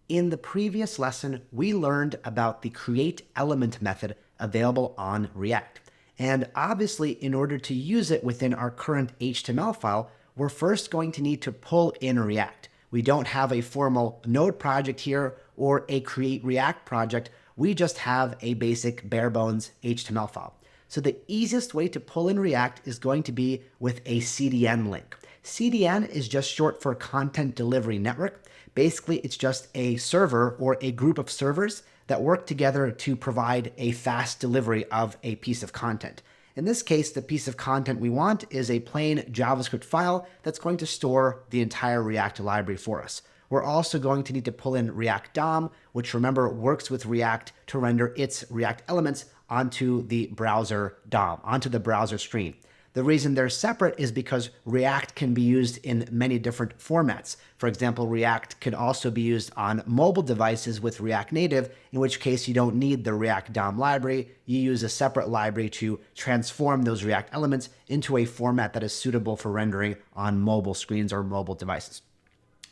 In the previous lesson, we learned about the create element method available on React. And obviously, in order to use it within our current HTML file, we're first going to need to pull in React. We don't have a formal node project here or a create React project. We just have a basic bare bones HTML file. So the easiest way to pull in React is going to be with a CDN link. CDN is just short for Content Delivery Network. Basically, it's just a server or a group of servers that work together to provide a fast delivery of a piece of content. In this case, the piece of content we want is a plain JavaScript file that's going to store the entire React library for us. We're also going to need to pull in React DOM, which remember works with React to render its React elements onto the browser DOM, onto the browser screen. The reason they're separate is because React can be used in many different formats. For example, React can also be used on mobile devices with React Native, in which case you don't need the React DOM library. You use a separate library to transform those React elements into a format that is suitable for rendering on mobile screens or mobile devices.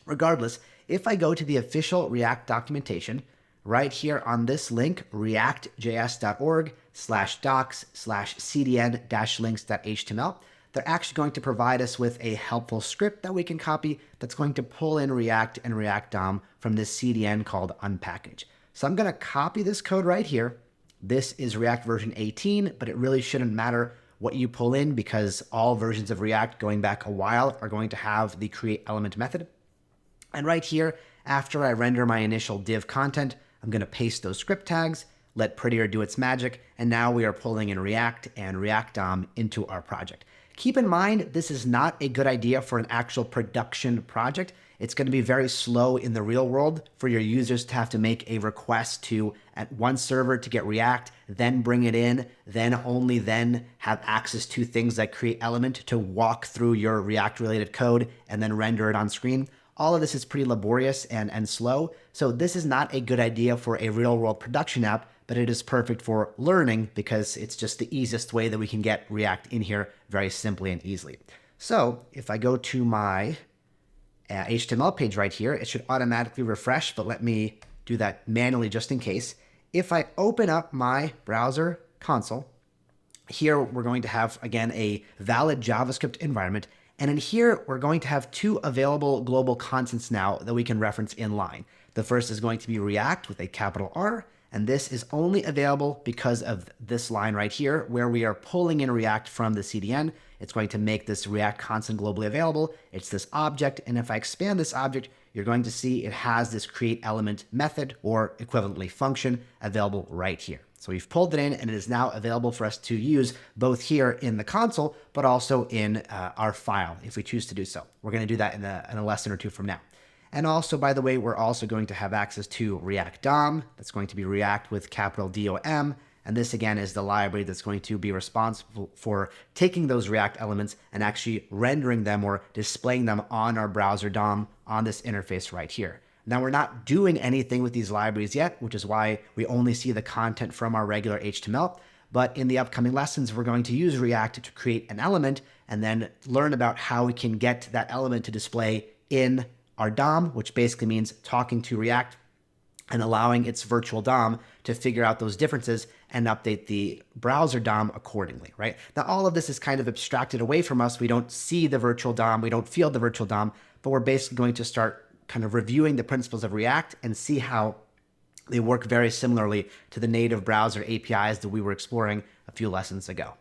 Regardless, if I go to the official React documentation, right here on this link, react.js.org/docs/cdn-links.html, they're actually going to provide us with a helpful script that we can copy that's going to pull in React and React DOM from this CDN called unpackage. So I'm going to copy this code right here. This is React version 18, but it really shouldn't matter what you pull in because all versions of React going back a while are going to have the create element method. And right here, after I render my initial div content, I'm going to paste those script tags, let Prettier do its magic, and now we are pulling in React and React DOM into our project. Keep in mind, this is not a good idea for an actual production project. It's going to be very slow in the real world for your users to have to make a request to at one server to get React, then bring it in, then only then have access to things like create element to walk through your React related code and then render it on screen. All of this is pretty laborious and slow, so this is not a good idea for a real-world production app, but it is perfect for learning because it's just the easiest way that we can get React in here very simply and easily. So if I go to my HTML page right here, it should automatically refresh, but let me do that manually just in case. If I open up my browser console, here we're going to have, again, a valid JavaScript environment. And in here, we're going to have two available global constants now that we can reference in line. The first is going to be React with a capital R, and this is only available because of this line right here, where we are pulling in React from the CDN. It's going to make this React constant globally available. It's this object, and if I expand this object, you're going to see it has this create element method or equivalently function available right here. So we've pulled it in and it is now available for us to use both here in the console, but also in our file if we choose to do so. We're going to do that in a lesson or two from now. And also, by the way, we're also going to have access to React DOM. That's going to be React with capital DOM. And this, again, is the library that's going to be responsible for taking those React elements and actually rendering them or displaying them on our browser DOM on this interface right here. Now, we're not doing anything with these libraries yet, which is why we only see the content from our regular HTML. But in the upcoming lessons, we're going to use React to create an element and then learn about how we can get that element to display in our DOM, which basically means talking to React and allowing its virtual DOM to figure out those differences and update the browser DOM accordingly, right? Now, all of this is kind of abstracted away from us. We don't see the virtual DOM, we don't feel the virtual DOM, but we're basically going to start kind of reviewing the principles of React and see how they work very similarly to the native browser APIs that we were exploring a few lessons ago.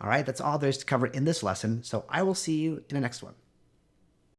All right, that's all there is to cover in this lesson, so I will see you in the next one.